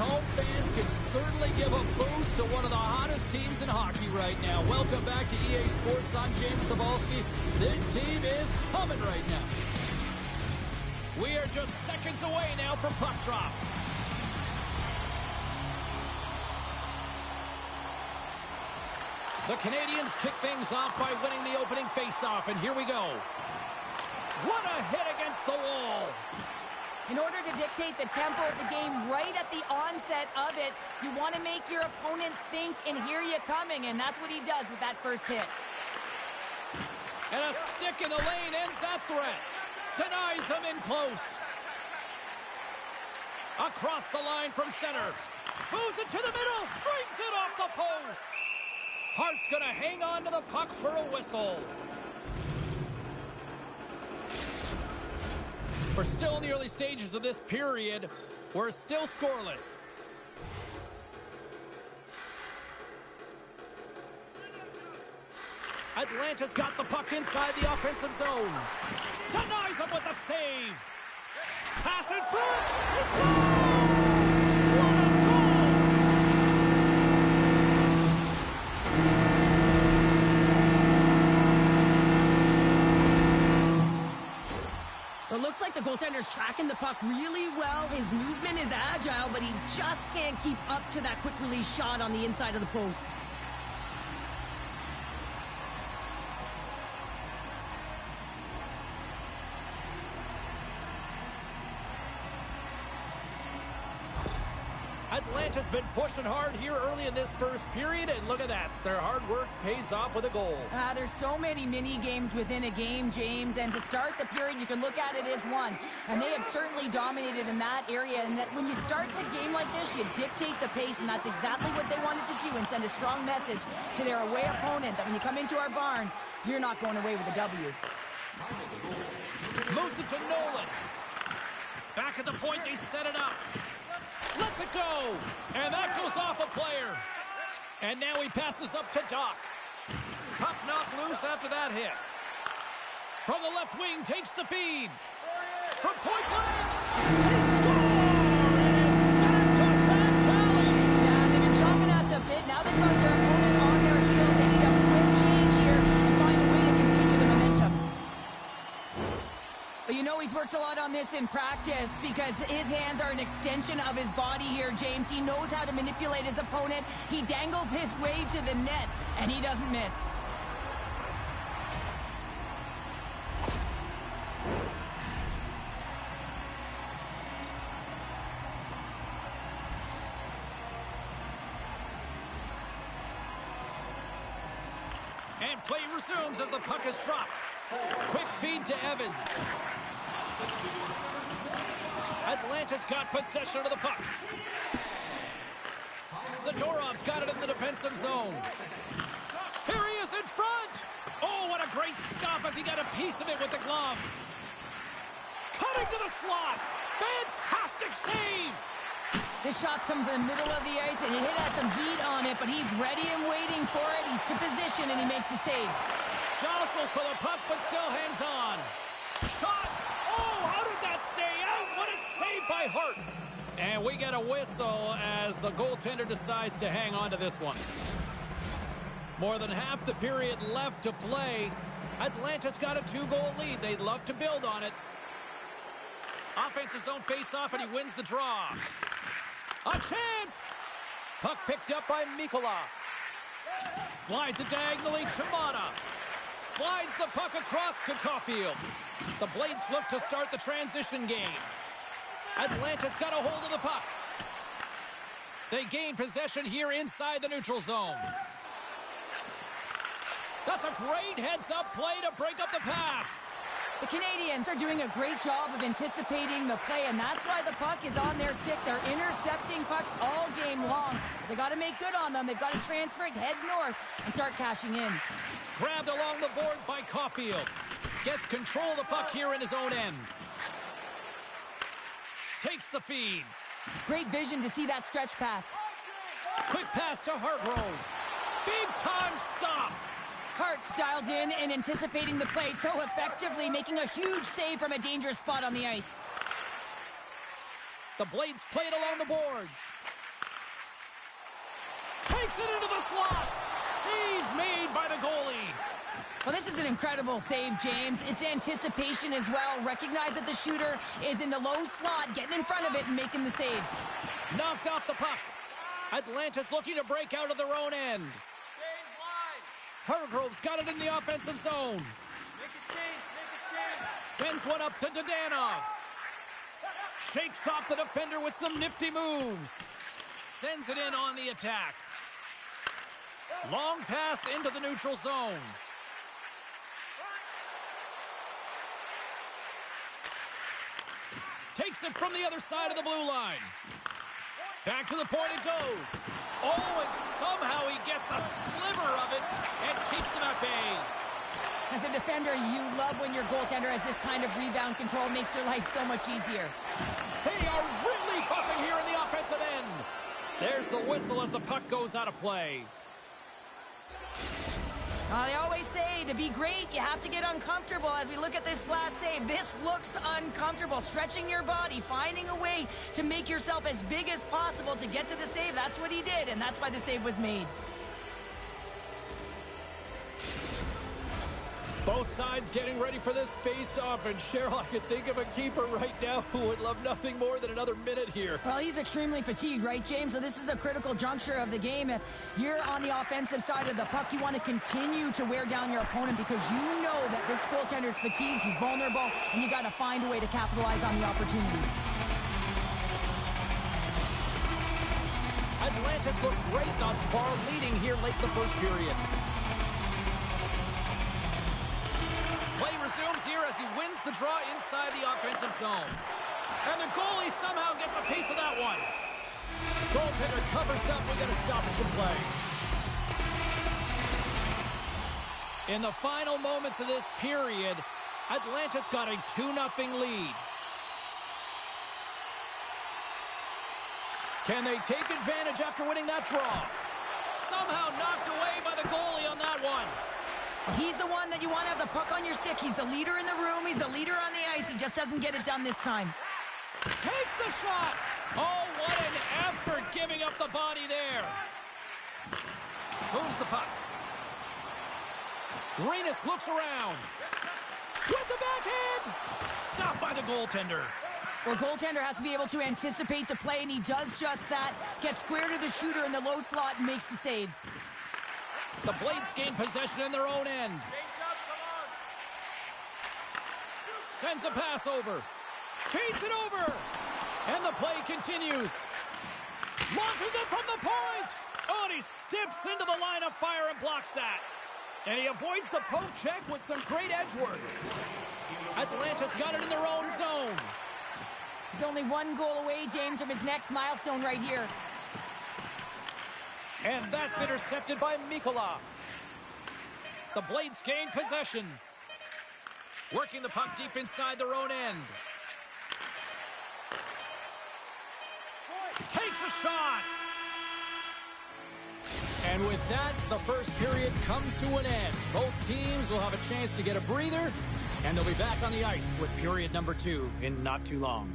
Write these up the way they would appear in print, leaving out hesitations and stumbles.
home fans can certainly give a boost to one of the hottest teams in hockey right now. Welcome back to EA Sports. I'm James Cybulski. This team is humming right now. We are just seconds away now from puck drop. The Canadians kick things off by winning the opening faceoff, and here we go. What a hit against the wall. In order to dictate the tempo of the game right at the onset of it, you want to make your opponent think and hear you coming, and that's what he does with that first hit. And a stick in the lane ends that threat. Denies him in close. Across the line from center. Moves it to the middle. Brings it off the post. Hart's going to hang on to the puck for a whistle. We're still in the early stages of this period. We're still scoreless. Atlanta's got the puck inside the offensive zone. Denies him with a save. Pass in front. He scores! What a goal! It looks like the goaltender's tracking the puck really well. His movement is agile, but he just can't keep up to that quick release shot on the inside of the post. Atlanta's been pushing hard here early in this first period, and look at that. Their hard work pays off with a goal. There's so many mini-games within a game, James, and to start the period, you can look at it as one. And they have certainly dominated in that area, and that when you start the game like this, you dictate the pace, and that's exactly what they wanted to do and send a strong message to their away opponent that when you come into our barn, you're not going away with a W. Moves it to Nolan. Back at the point, they set it up. Lets it go, and that goes off a player. And now he passes up to Doc. Puck knocked loose after that hit. From the left wing, takes the feed. From point blank, they score! And it's back-to-back tallies. Yeah, they've been chomping at the bit. Now they've got their opponent on their heels. They need a quick change here and find a way to continue the momentum. But you know he's worked a lot on this in practice because his hands are an extension of his body here, James. He knows how to manipulate his opponent. He dangles his way to the net, and he doesn't miss. And play resumes as the puck is dropped. Quick feed to Evans. Atlanta's got possession of the puck. Zadorov's got it in the defensive zone. Here he is in front. Oh, what a great stop as he got a piece of it with the glove. Cutting to the slot. Fantastic save. This shot's coming from the middle of the ice, and it has some heat on it, but he's ready and waiting for it. He's to position, and he makes the save. Jostles for the puck, but still hangs on. Shot. Oh, how did that stay out? What a save by Hart. And we get a whistle as the goaltender decides to hang on to this one. More than half the period left to play. Atlanta's got a 2-goal lead. They'd love to build on it. Offensive zone face-off, and he wins the draw. A chance! Puck picked up by Mikkola. Slides it diagonally to Mata. Slides the puck across to Caulfield. The Blades look to start the transition game. Atlanta's got a hold of the puck. They gain possession here inside the neutral zone. That's a great heads-up play to break up the pass. The Canadians are doing a great job of anticipating the play, and that's why the puck is on their stick. They're intercepting pucks all game long. They got to make good on them. They've got to transfer it, head north, and start cashing in. Grabbed along the boards by Caulfield. Gets control of the puck here in his own end. Takes the feed. Great vision to see that stretch pass. Quick pass to Hartgrove. Big time stop. Hart's dialed in and anticipating the play so effectively, making a huge save from a dangerous spot on the ice. The Blades play it along the boards. Takes it into the slot. Save made by the goalie. Well, this is an incredible save, James. It's anticipation as well. Recognize that the shooter is in the low slot, getting in front of it and making the save. Knocked off the puck. Atlantis looking to break out of their own end. Hargrove's got it in the offensive zone. Make a change. Sends one up to Dadonov. Shakes off the defender with some nifty moves. Sends it in on the attack. Long pass into the neutral zone. Takes it from the other side of the blue line. Back to the point it goes. Oh, and somehow he gets a sliver of it and keeps them at bay. As a defender, you love when your goaltender has this kind of rebound control. Makes your life so much easier. They are really buzzing here in the offensive end. There's the whistle as the puck goes out of play. They always say to be great, you have to get uncomfortable. As we look at this last save, this looks uncomfortable. Stretching your body, finding a way to make yourself as big as possible to get to the save. That's what he did, and that's why the save was made. Both sides getting ready for this face-off, and Cheryl, I could think of a keeper right now who would love nothing more than another minute here. Well, he's extremely fatigued, right, James? So this is a critical juncture of the game. If you're on the offensive side of the puck, you want to continue to wear down your opponent because you know that this goaltender's fatigued, he's vulnerable, and you got to find a way to capitalize on the opportunity. Atlantis looked great thus far, leading here late in the first period. Play resumes here as he wins the draw inside the offensive zone. And the goalie somehow gets a piece of that one. Goaltender covers up. We got a stoppage in play. In the final moments of this period, Atlantis got a 2-0 lead. Can they take advantage after winning that draw? Somehow knocked away by the goalie on that one. He's the one that you want to have the puck on your stick. He's the leader in the room. He's the leader on the ice. He just doesn't get it done this time. Takes the shot. Oh, what an effort giving up the body there. Moves the puck. Renus looks around. With the backhand. Stopped by the goaltender. Well, goaltender has to be able to anticipate the play, and he does just that. Gets square to the shooter in the low slot and makes the save. The Blades gain possession in their own end. Sends a pass over. Feeds it over. And the play continues. Launches it from the point. Oh, and he steps into the line of fire and blocks that. And he avoids the poke check with some great edge work. Atlantis got it in their own zone. He's only one goal away, James, from his next milestone right here. And that's intercepted by Mikula. The Blades gain possession. Working the puck deep inside their own end. Takes a shot. And with that, the first period comes to an end. Both teams will have a chance to get a breather, and they'll be back on the ice with period number 2 in not too long.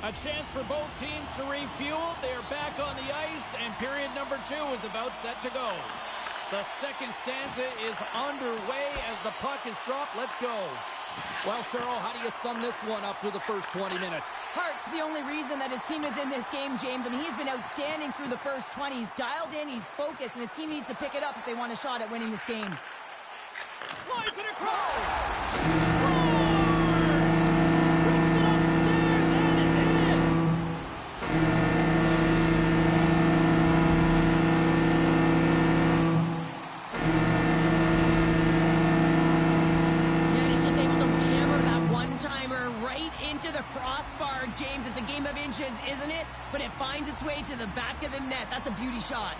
A chance for both teams to refuel. They are back on the ice, and period number 2 is about set to go. The second stanza is underway as the puck is dropped. Let's go. Well, Cheryl, how do you sum this one up through the first 20 minutes? Hart's the only reason that his team is in this game, James. I mean, he's been outstanding through the first 20. He's dialed in, he's focused, and his team needs to pick it up if they want a shot at winning this game. Slides it across. Scores! Brings it upstairs and in. Yeah, he's just able to hammer that one-timer right into the crossbar, James. It's a game of inches, isn't it? But it finds its way to the back of the net. That's a beauty shot.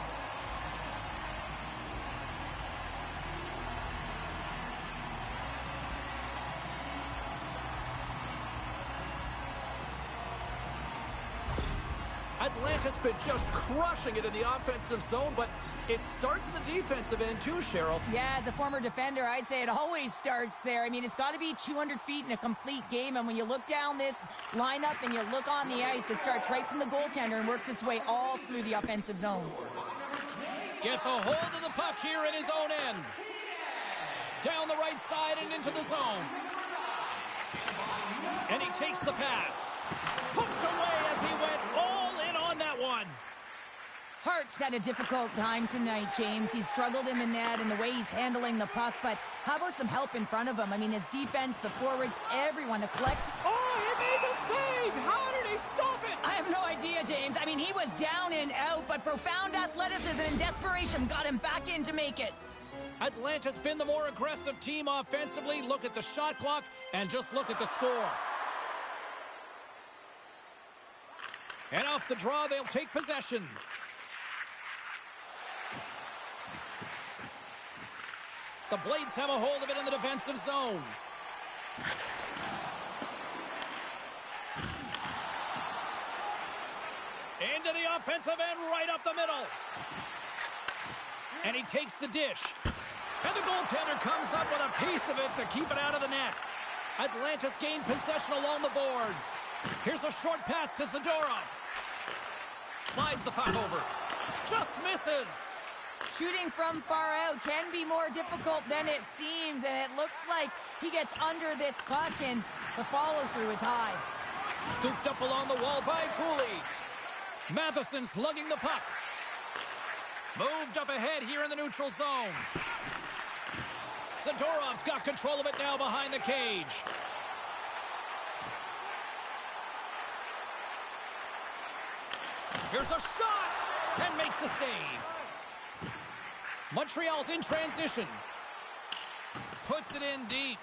Atlanta's been just crushing it in the offensive zone, but it starts in the defensive end too, Cheryl. Yeah, as a former defender, I'd say it always starts there. I mean, it's got to be 200 feet in a complete game, and when you look down this lineup and you look on the ice, it starts right from the goaltender and works its way all through the offensive zone. Gets a hold of the puck here in his own end. Down the right side and into the zone. And he takes the pass. Hooked away as he went all in on that one. Hart's had a difficult time tonight, James. He's struggled in the net and the way he's handling the puck, but how about some help in front of him? I mean, his defense, the forwards, everyone to collect. Oh, he made the save! How did he stop it? I have no idea, James. I mean, he was down and out, but profound athleticism and desperation got him back in to make it. Atlanta's been the more aggressive team offensively. Look at the shot clock and just look at the score. And off the draw, they'll take possession. The Blades have a hold of it in the defensive zone. Into the offensive end, right up the middle. And he takes the dish. And the goaltender comes up with a piece of it to keep it out of the net. Atlanta's gained possession along the boards. Here's a short pass to Zadorov. Slides the puck over. Just misses. Shooting from far out can be more difficult than it seems, and it looks like he gets under this puck, and the follow-through is high. Scooped up along the wall by Cooley. Matheson's lugging the puck. Moved up ahead here in the neutral zone. Zadorov's got control of it now behind the cage. Here's a shot and makes the save. Montreal's in transition. Puts it in deep.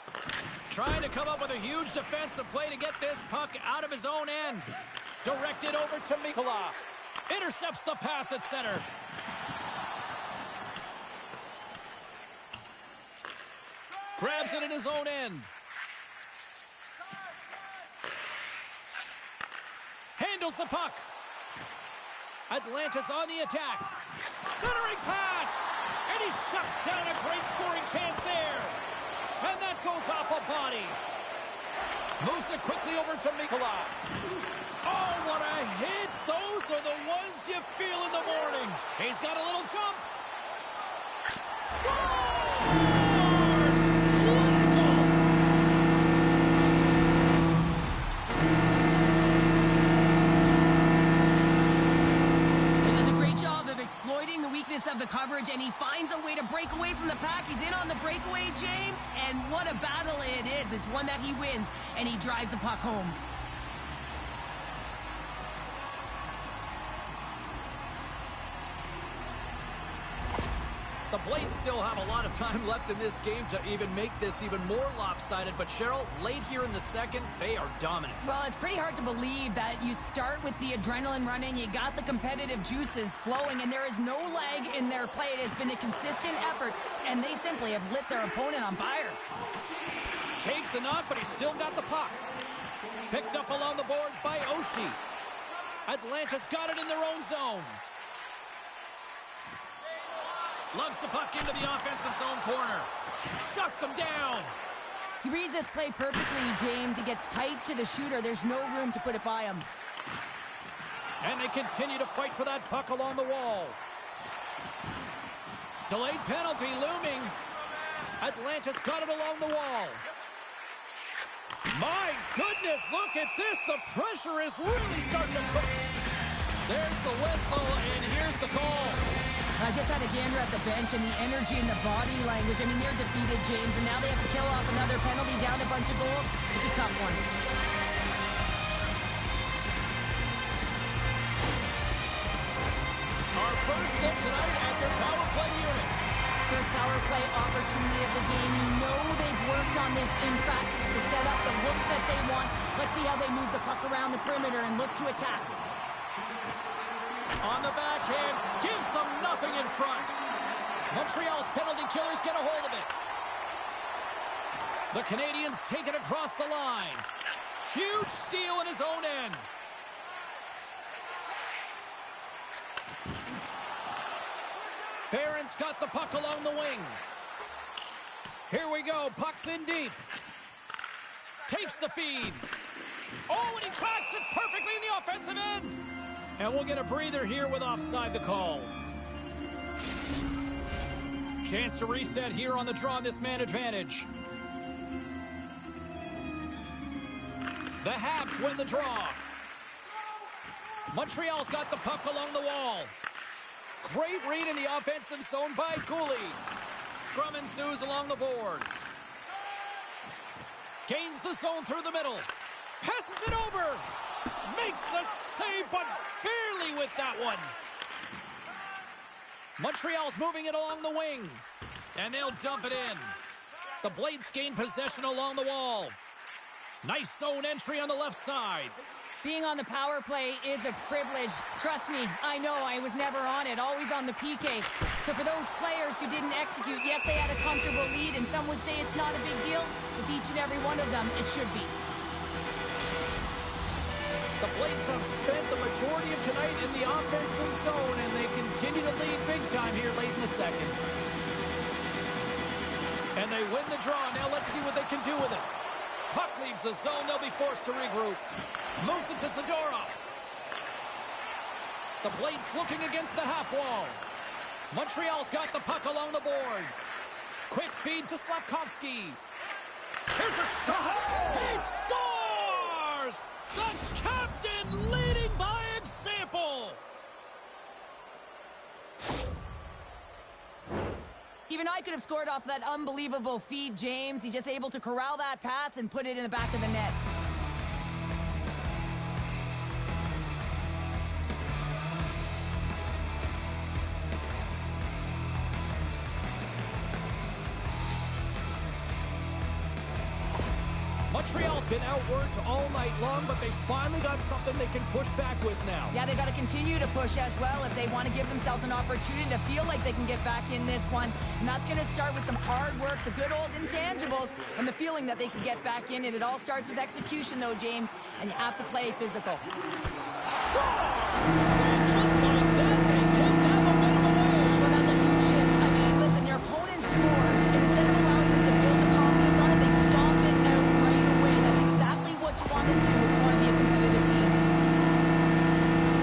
Trying to come up with a huge defensive play to get this puck out of his own end. Directed over to Mikula. Intercepts the pass at center. Grabs it in his own end. Handles the puck. Atlanta's on the attack. Centering pass. And he shuts down a great scoring chance there. And that goes off a body. Moves it quickly over to Mikula. Oh, what a hit. Those are the ones you feel in the morning. He's got a little jump. Scores! Clinical! He does a great job of exploiting the weakness of the coverage, and he finds a way to break away from the pack. He's in on the breakaway, James, and what a battle it is. It's one that he wins, and he drives the puck home. The Blades still have a lot of time left in this game to even make this even more lopsided. But, Cheryl, late here in the second, they are dominant. Well, it's pretty hard to believe that you start with the adrenaline running, you got the competitive juices flowing, and there is no lag in their play. It has been a consistent effort, and they simply have lit their opponent on fire. Takes a knock, but he's still got the puck. Picked up along the boards by Oshie. Atlanta's got it in their own zone. Lugs the puck into the offensive zone corner. Shuts him down. He reads this play perfectly, James. He gets tight to the shooter. There's no room to put it by him. And they continue to fight for that puck along the wall. Delayed penalty looming. Atlanta's got it along the wall. My goodness, look at this. The pressure is really starting to cook. There's the whistle, and here's the call. I just had a gander at the bench, and the energy and the body language. I mean, they're defeated, James, and now they have to kill off another penalty, down a bunch of goals. It's a tough one. Our first look tonight at their power play unit. First power play opportunity of the game. You know they've worked on this in practice, the setup, the look that they want. Let's see how they move the puck around the perimeter and look to attack. On the backhand, gives them nothing in front. Montreal's penalty killers get a hold of it. The Canadians take it across the line. Huge steal in his own end. Barron's got the puck along the wing. Here we go, puck's in deep. Takes the feed. Oh, and he tracks it perfectly in the offensive end. And we'll get a breather here with offside the call. Chance to reset here on the draw on this man advantage. The Habs win the draw. Montreal's got the puck along the wall. Great read in the offensive zone by Cooley. Scrum ensues along the boards. Gains the zone through the middle. Passes it over. Makes the save, but barely with that one. Montreal's moving it along the wing. And they'll dump it in. The Blades gain possession along the wall. Nice zone entry on the left side. Being on the power play is a privilege. Trust me, I know I was never on it, always on the PK. So for those players who didn't execute, yes, they had a comfortable lead, and some would say it's not a big deal, but to each and every one of them, it should be. The Blades have spent the majority of tonight in the offensive zone, and they continue to lead big time here late in the second. And they win the draw. Now let's see what they can do with it. Puck leaves the zone. They'll be forced to regroup. Moves it to Zadorov. The Blades looking against the half wall. Montreal's got the puck along the boards. Quick feed to Slavkovsky. Here's a shot. He scores! The captain leading by example. Even I could have scored off that unbelievable feed, James. He's just able to corral that pass and put it in the back of the net. Montreal's been outworked all night long, but they finally got something they can push back with now. Yeah, they got to continue to push as well if they want to give themselves an opportunity to feel like they can get back in this one. And that's going to start with some hard work, the good old intangibles, and the feeling that they can get back in. And it all starts with execution, though, James, and you have to play physical. Scores! And just like that, they take that momentum away. Well, that's a huge shift. I mean, listen, your opponent scores, and instead of allowing them to build the confidence on it, they stomp it out right away. That's exactly what you want to do if you want to be a competitive team.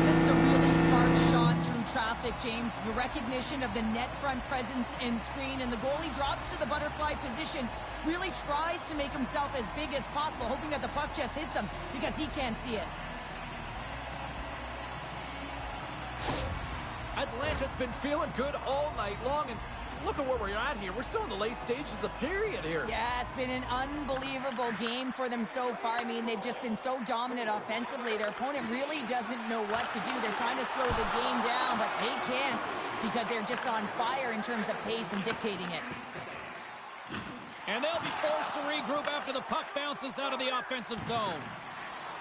This is a really smart shot through traffic, James. Your recognition of the net front presence and screen, and the goalie drops to the butterfly position, really tries to make himself as big as possible, hoping that the puck just hits him because he can't see it. Atlanta's been feeling good all night long, and look at where we're at here. We're still in the late stages of the period here. Yeah, it's been an unbelievable game for them so far. I mean, they've just been so dominant offensively. Their opponent really doesn't know what to do. They're trying to slow the game down, but they can't because they're just on fire in terms of pace and dictating it. And they'll be forced to regroup after the puck bounces out of the offensive zone.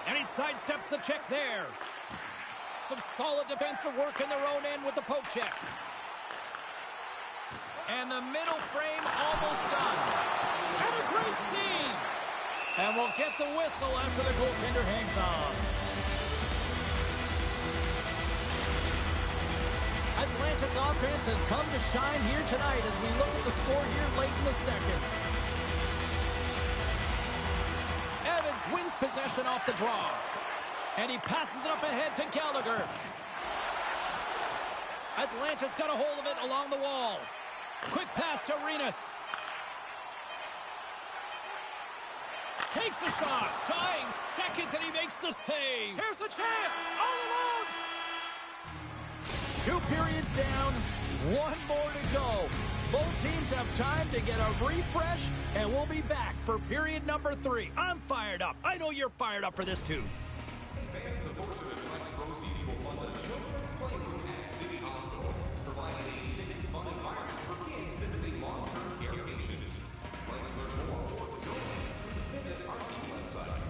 And he sidesteps the check there. Some solid defensive work in their own end with the poke check. And the middle frame almost done. And a great save. And we'll get the whistle after the goaltender hangs on. Atlanta's offense has come to shine here tonight as we look at the score here late in the second. Evans wins possession off the draw. And he passes it up ahead to Gallagher. Atlanta's got a hold of it along the wall. Quick pass to Arenas. Takes a shot. Dying seconds, and he makes the save. Here's a chance. All alone. 2 periods down. One more to go. Both teams have time to get a refresh, and we'll be back for period number 3. I'm fired up. I know you're fired up for this, too. Fans, a portion of tonight's proceeds will fund a children's playroom at City Hospital, providing a safe, fun environment for kids visiting long-term care patients. Plans learn more or to donate, please visit our team website.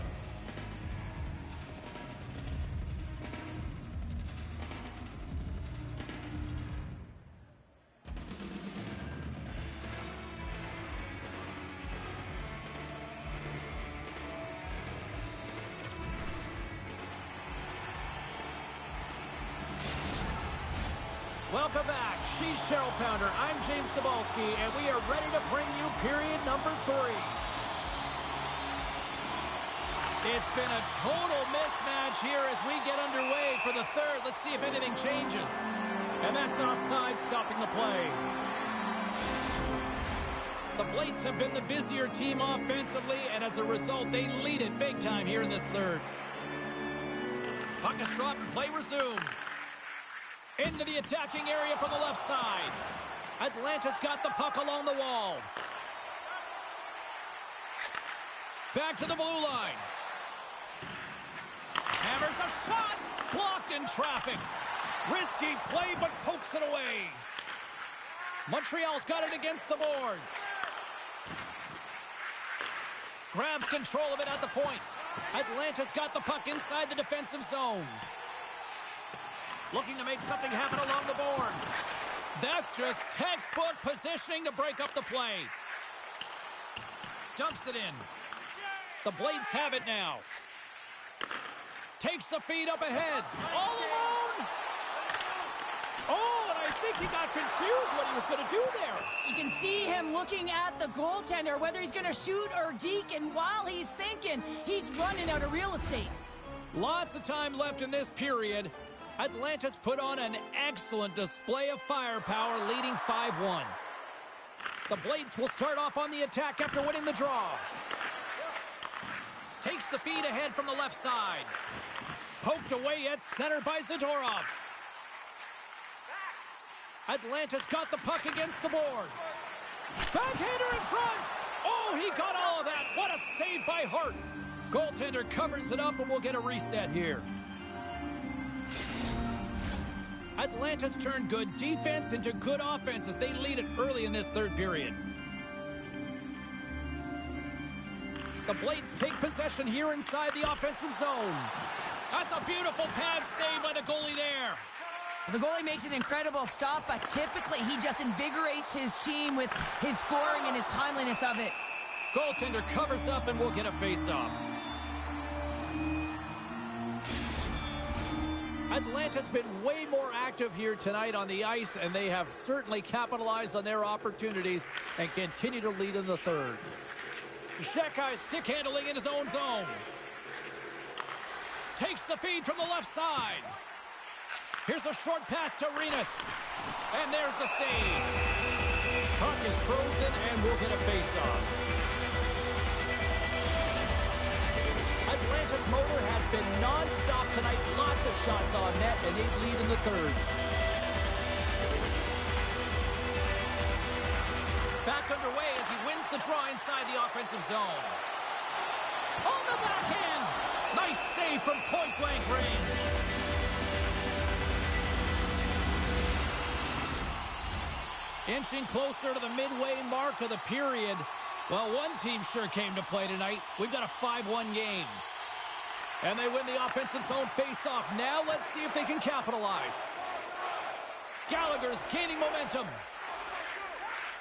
Welcome back. She's Cheryl Pounder. I'm James Cebulski, and we are ready to bring you period number 3. It's been a total mismatch here as we get underway for the third. Let's see if anything changes. And that's offside, stopping the play. The Blades have been the busier team offensively, and as a result, they lead it big time here in this third. Puck is dropped and play resumes. Into the attacking area from the left side. Atlanta's got the puck along the wall. Back to the blue line. Hammers a shot. Blocked in traffic. Risky play, but pokes it away. Montreal's got it against the boards. Grabs control of it at the point. Atlanta's got the puck inside the defensive zone. Looking to make something happen along the boards. That's just textbook positioning to break up the play. Dumps it in. The Blades have it now. Takes the feed up ahead. All alone. Oh, and I think he got confused what he was going to do there. You can see him looking at the goaltender, whether he's going to shoot or deke, and while he's thinking, he's running out of real estate. Lots of time left in this period. Atlanta's put on an excellent display of firepower, leading 5-1. The Blades will start off on the attack after winning the draw. Takes the feed ahead from the left side. Poked away at center by Zadorov. Atlanta's got the puck against the boards. Backhander in front. Oh, he got all of that. What a save by Hart. Goaltender covers it up, and we'll get a reset here. Atlanta's turned good defense into good offense as they lead it early in this third period. The Blades take possession here inside the offensive zone. That's a beautiful pad save by the goalie there. The goalie makes an incredible stop, but typically he just invigorates his team with his scoring and his timeliness of it. Goaltender covers up, and we'll get a face-off. Atlanta's been way more active here tonight on the ice, and they have certainly capitalized on their opportunities and continue to lead in the third. Shekai stick handling in his own zone. Takes the feed from the left side. Here's a short pass to Renas. And there's the save. Puck is frozen, and we'll get a face-off. Atlanta's motor has been non-stop tonight. Lots of shots on net, and they lead in the third. Back underway as he wins the draw inside the offensive zone. On the backhand! Nice save from point-blank range. Inching closer to the midway mark of the period. Well, one team sure came to play tonight. We've got a 5-1 game. And they win the offensive zone face-off. Now let's see if they can capitalize. Gallagher's gaining momentum.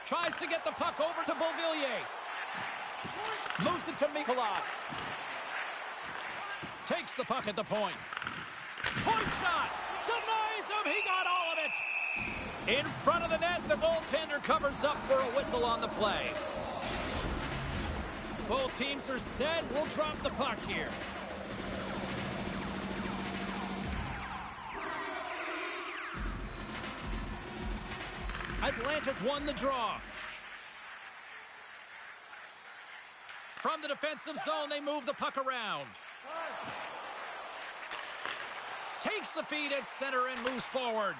Tries to get the puck over to Beauvillier. Moves it to Mikola. Takes the puck at the point. Point shot. Denies him. He got all of it. In front of the net, the goaltender covers up for a whistle on the play. Both teams are set. We'll drop the puck here. Atlanta's won the draw. From the defensive zone, they move the puck around. Takes the feed at center and moves forward.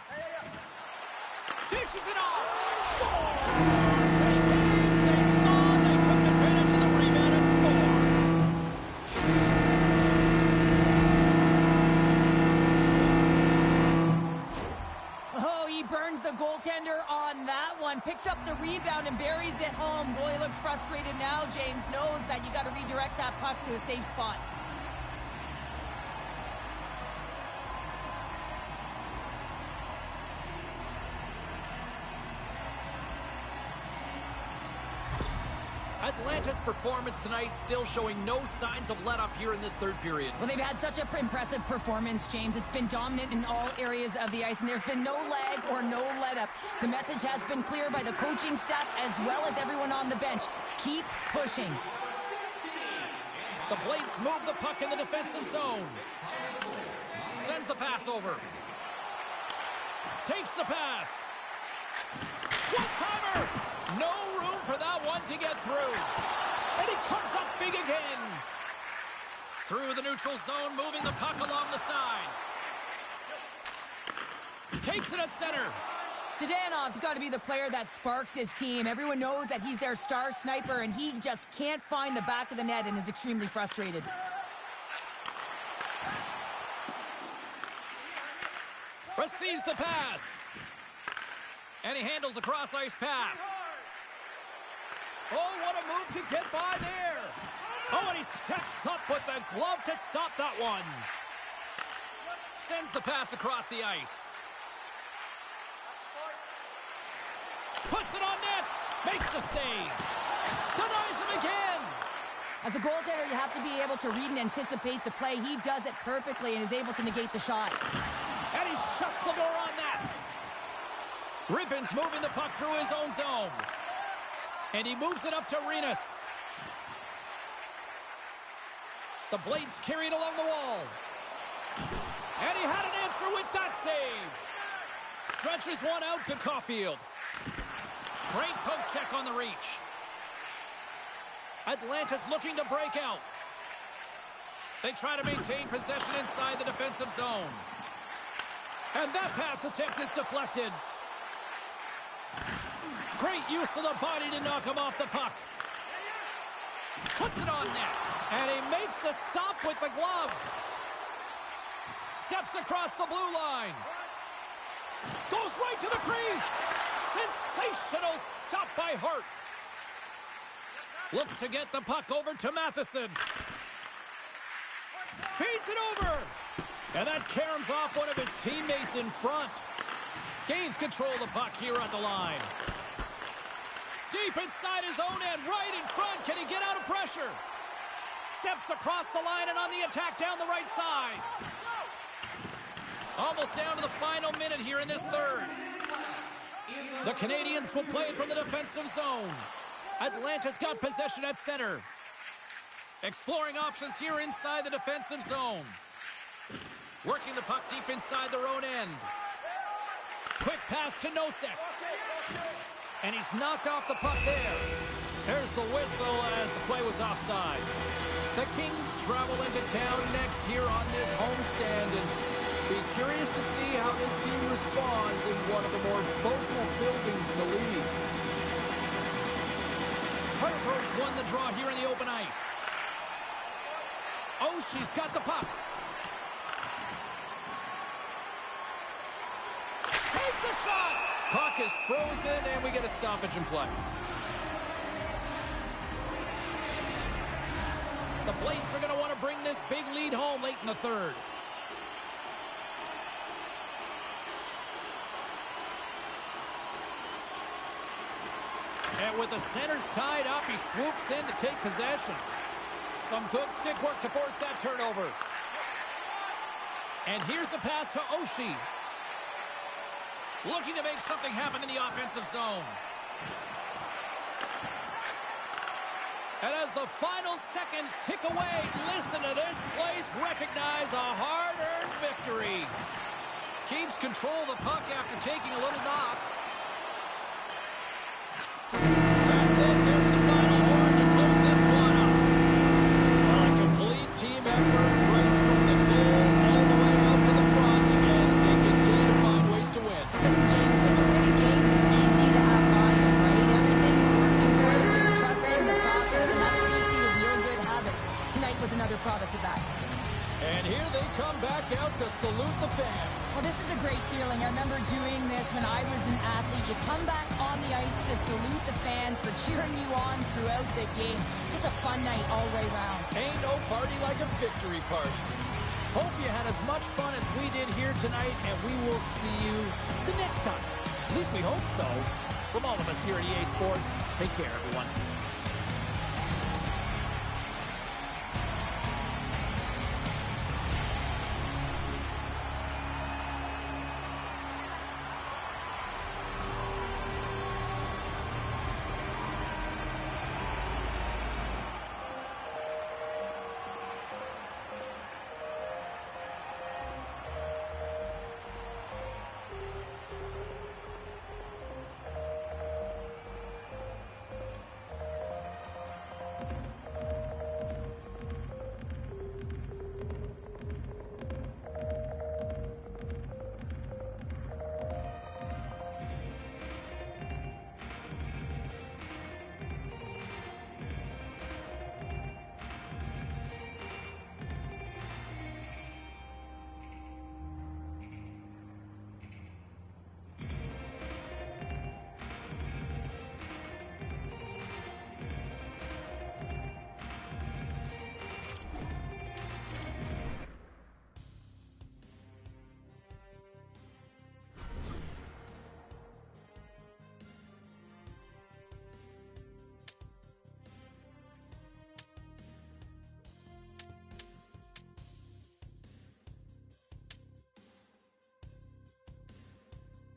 Dishes it off. Scores! They came, they saw, they took advantage of the rebound and scored. Oh, he burns the goaltender on that one. Picks up the rebound and buries it home. Goalie looks frustrated now. James knows that you got to redirect that puck to a safe spot. Atlanta's performance tonight still showing no signs of let up here in this third period. Well, they've had such an impressive performance, James. It's been dominant in all areas of the ice, and there's been no lag or no let-up. The message has been clear by the coaching staff as well as everyone on the bench. Keep pushing. The Blades move the puck in the defensive zone. Sends the pass over. Takes the pass. One-timer! No room for that one to get through. And he comes up big again. Through the neutral zone, moving the puck along the side. Takes it at center. Zhdanov's got to be the player that sparks his team. Everyone knows that he's their star sniper, and he just can't find the back of the net and is extremely frustrated. Receives the pass. And he handles the cross-ice pass. Oh, what a move to get by there. Oh, and he steps up with the glove to stop that one. Sends the pass across the ice. Puts it on net. Makes the save. Denies him again. As a goaltender, you have to be able to read and anticipate the play. He does it perfectly and is able to negate the shot. And he shuts the door on that. Ribbon's moving the puck through his own zone. And he moves it up to Renus. The Blades carry it along the wall. And he had an answer with that save. Stretches one out to Caulfield. Great poke check on the reach. Atlanta's looking to break out. They try to maintain possession inside the defensive zone. And that pass attempt is deflected. Great use of the body to knock him off the puck. Puts it on net. And he makes a stop with the glove. Steps across the blue line. Goes right to the crease. Sensational stop by Hart. Looks to get the puck over to Matheson. Feeds it over. And that caroms off one of his teammates in front. Gains control of the puck here on the line. Deep inside his own end, right in front. Can he get out of pressure? Steps across the line and on the attack down the right side. Almost down to the final minute here in this third. The Canadians will play it from the defensive zone. Atlanta's got possession at center. Exploring options here inside the defensive zone. Working the puck deep inside their own end. Quick pass to Nosek. And he's knocked off the puck there. There's the whistle as the play was offside. The Kings travel into town next here on this homestand, and be curious to see how this team responds in one of the more vocal buildings in the league. Hartford's won the draw here in the open ice. Oh, she's got the puck. Takes the shot. Puck is frozen, and we get a stoppage in play. The Blades are going to want to bring this big lead home late in the third. And with the centers tied up, he swoops in to take possession. Some good stick work to force that turnover. And here's the pass to Oshie. Looking to make something happen in the offensive zone. And as the final seconds tick away, listen to this place recognize a hard-earned victory. Keeps control of the puck after taking a little knock. That's it. There's the final horn to close this one up. Well, a complete team effort right from the goal all the way out to the front, and they continue to find ways to win. Listen, James, when you're winning games And here they come back out to salute the fans. Well, this is a great feeling. I remember doing this when I was an athlete. You come back on the ice to salute the fans for cheering you on throughout the game. Just a fun night all the way around. Ain't no party like a victory party. Hope you had as much fun as we did here tonight, and we will see you the next time. At least we hope so. From all of us here at EA Sports, take care, everyone.